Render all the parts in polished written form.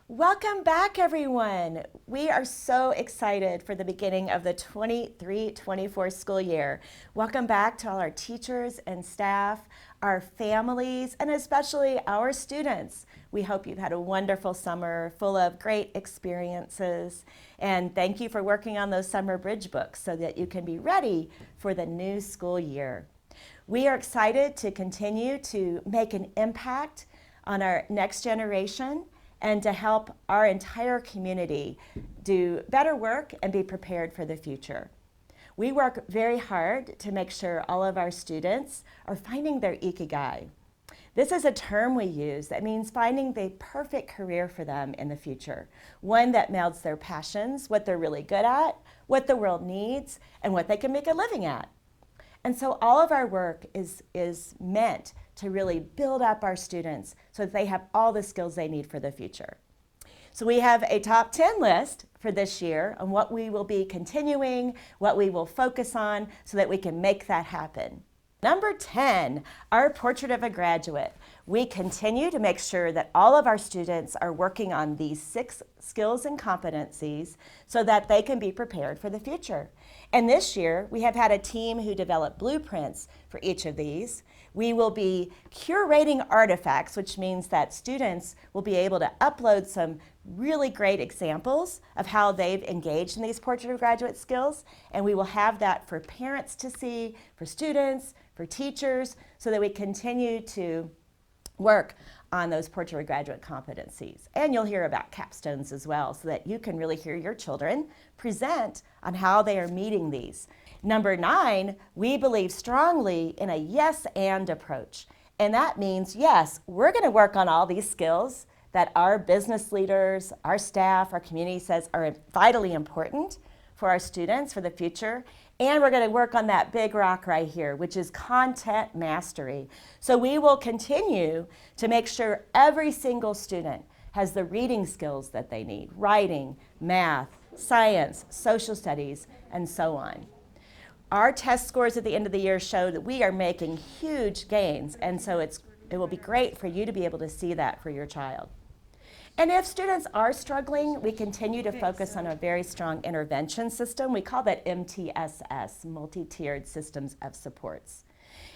Welcome back, everyone. We are so excited for the beginning of the 23-24 school year. Welcome back to all our teachers and staff, our families, and especially our students. We hope you've had a wonderful summer full of great experiences. And thank you for working on those summer bridge books so that you can be ready for the new school year. We are excited to continue to make an impact on our next generation and to help our entire community do better work and be prepared for the future. We work very hard to make sure all of our students are finding their ikigai. This is a term we use that means finding the perfect career for them in the future, one that melds their passions, what they're really good at, what the world needs, and what they can make a living at. And so all of our work is meant to really build up our students so that they have all the skills they need for the future. So we have a top 10 list for this year on what we will be continuing, what we will focus on so that we can make that happen. Number 10, our Portrait of a Graduate. We continue to make sure that all of our students are working on these 6 skills and competencies so that they can be prepared for the future. And this year, we have had a team who developed blueprints for each of these. We will be curating artifacts, which means that students will be able to upload some really great examples of how they've engaged in these Portrait of Graduate skills. And we will have that for parents to see, for students, for teachers, so that we continue to work on those Portrait of Graduate competencies. And you'll hear about capstones as well, so that you can really hear your children present on how they are meeting these. Number 9, we believe strongly in a yes and approach. And that means, yes, we're going to work on all these skills that our business leaders, our staff, our community says are vitally important for our students for the future. And we're going to work on that big rock right here, which is content mastery. So we will continue to make sure every single student has the reading skills that they need, writing, math, science, social studies, and so on. Our test scores at the end of the year show that we are making huge gains, and so it will be great for you to be able to see that for your child. And if students are struggling, we continue to focus on a very strong intervention system. We call that MTSS, Multi-Tiered Systems of Supports.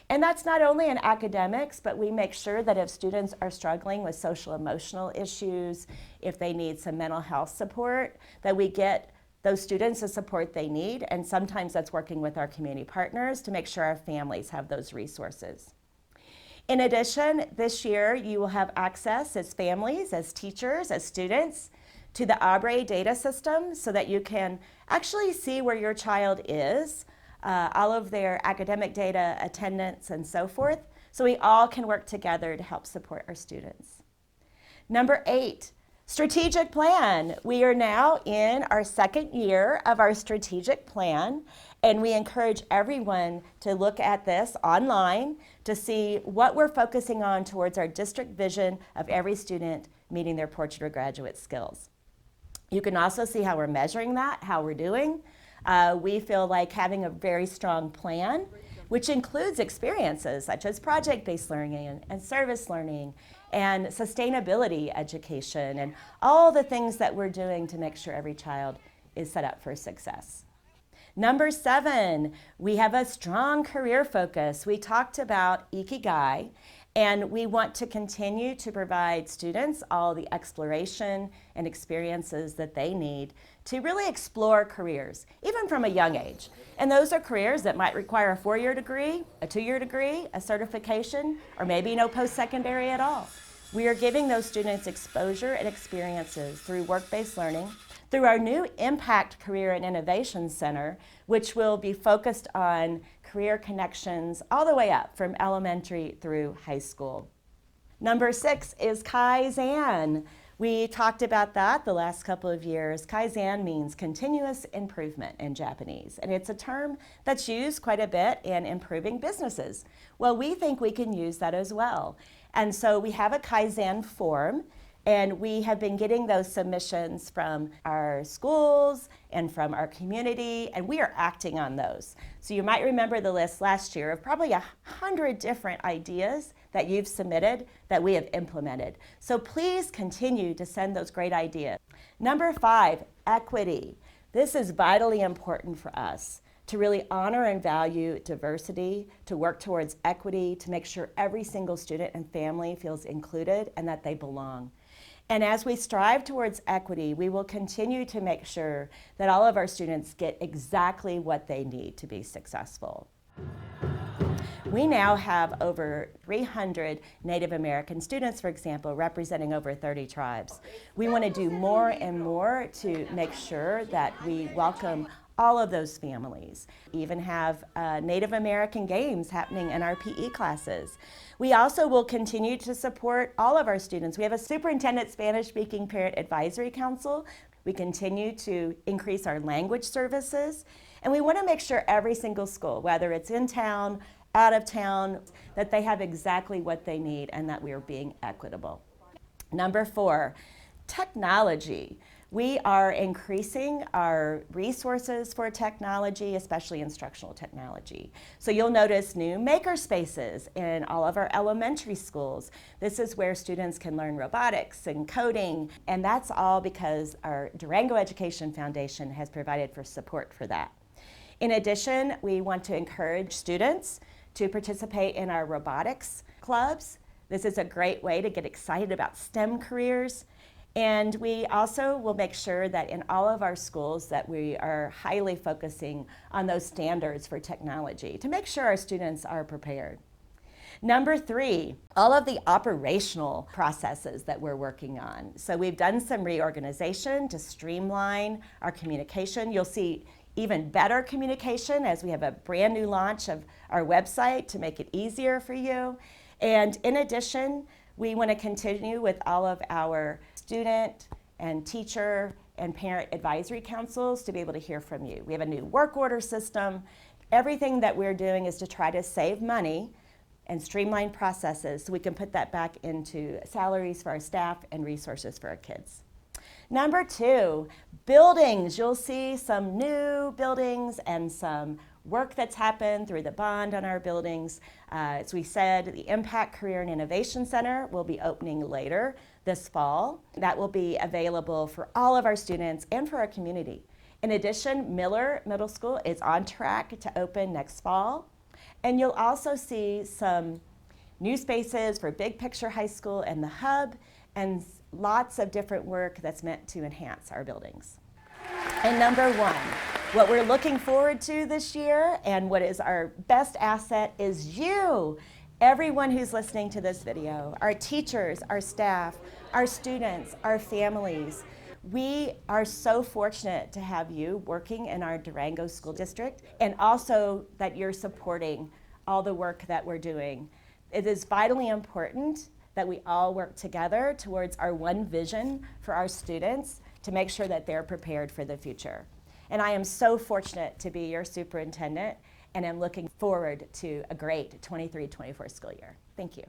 And that's not only in academics, but we make sure that if students are struggling with social emotional issues, if they need some mental health support, that we get those students the support they need. And sometimes that's working with our community partners to make sure our families have those resources. In addition, this year you will have access as families, as teachers, as students to the ABRE data system so that you can actually see where your child is, all of their academic data, attendance, and so forth, so we all can work together to help support our students. Number 8, strategic plan. We are now in our 2nd year of our strategic plan, and we encourage everyone to look at this online to see what we're focusing on towards our district vision of every student meeting their Portrait of Graduate skills. You can also see how we're measuring that, how we're doing. We feel like having a very strong plan, which includes experiences such as project-based learning and service learning and sustainability education and all the things that we're doing to make sure every child is set up for success. Number 7, we have a strong career focus. We talked about ikigai, and we want to continue to provide students all the exploration and experiences that they need to really explore careers, even from a young age. And those are careers that might require a 4-year degree, a 2-year degree, a certification, or maybe no post-secondary at all. We are giving those students exposure and experiences through work-based learning, through our new Impact Career and Innovation Center, which will be focused on career connections all the way up from elementary through high school. Number 6 is Kaizen. We talked about that the last couple of years. Kaizen means continuous improvement in Japanese, and it's a term that's used quite a bit in improving businesses. Well, we think we can use that as well. And so we have a Kaizen form, and we have been getting those submissions from our schools and from our community, and we are acting on those. So you might remember the list last year of probably 100 different ideas that you've submitted that we have implemented. So please continue to send those great ideas. Number 5, equity. This is vitally important for us to really honor and value diversity, to work towards equity, to make sure every single student and family feels included and that they belong. And as we strive towards equity, we will continue to make sure that all of our students get exactly what they need to be successful. We now have over 300 Native American students, for example, representing over 30 tribes. We want to do more and more to make sure that we welcome all of those families. Even have Native American games happening in our PE classes. We also will continue to support all of our students. We have a Superintendent Spanish-Speaking Parent Advisory Council. We continue to increase our language services. And we want to make sure every single school, whether it's in town, out of town, that they have exactly what they need and that we are being equitable. Number 4, technology. We are increasing our resources for technology, especially instructional technology. So you'll notice new maker spaces in all of our elementary schools. This is where students can learn robotics and coding, and that's all because our Durango Education Foundation has provided for support for that. In addition, we want to encourage students to participate in our robotics clubs. This is a great way to get excited about STEM careers. And we also will make sure that in all of our schools that we are highly focusing on those standards for technology to make sure our students are prepared. Number 3, all of the operational processes that we're working on. So we've done some reorganization to streamline our communication. You'll see even better communication as we have a brand new launch of our website to make it easier for you. And in addition, we want to continue with all of our student and teacher and parent advisory councils to be able to hear from you. We have a new work order system. Everything that we're doing is to try to save money and streamline processes so we can put that back into salaries for our staff and resources for our kids. Number 2, buildings. You'll see some new buildings and some work that's happened through the bond on our buildings. As we said, the Impact Career and Innovation Center will be opening later this fall. That will be available for all of our students and for our community. In addition, Miller Middle School is on track to open next fall. And you'll also see some new spaces for Big Picture High School and the Hub, and lots of different work that's meant to enhance our buildings. And number 1, what we're looking forward to this year and what is our best asset is you, everyone who's listening to this video, our teachers, our staff, our students, our families. We are so fortunate to have you working in our Durango School District, and also that you're supporting all the work that we're doing. It is vitally important that we all work together towards our one vision for our students to make sure that they're prepared for the future. And I am so fortunate to be your superintendent, and I'm looking forward to a great 23-24 school year. Thank you.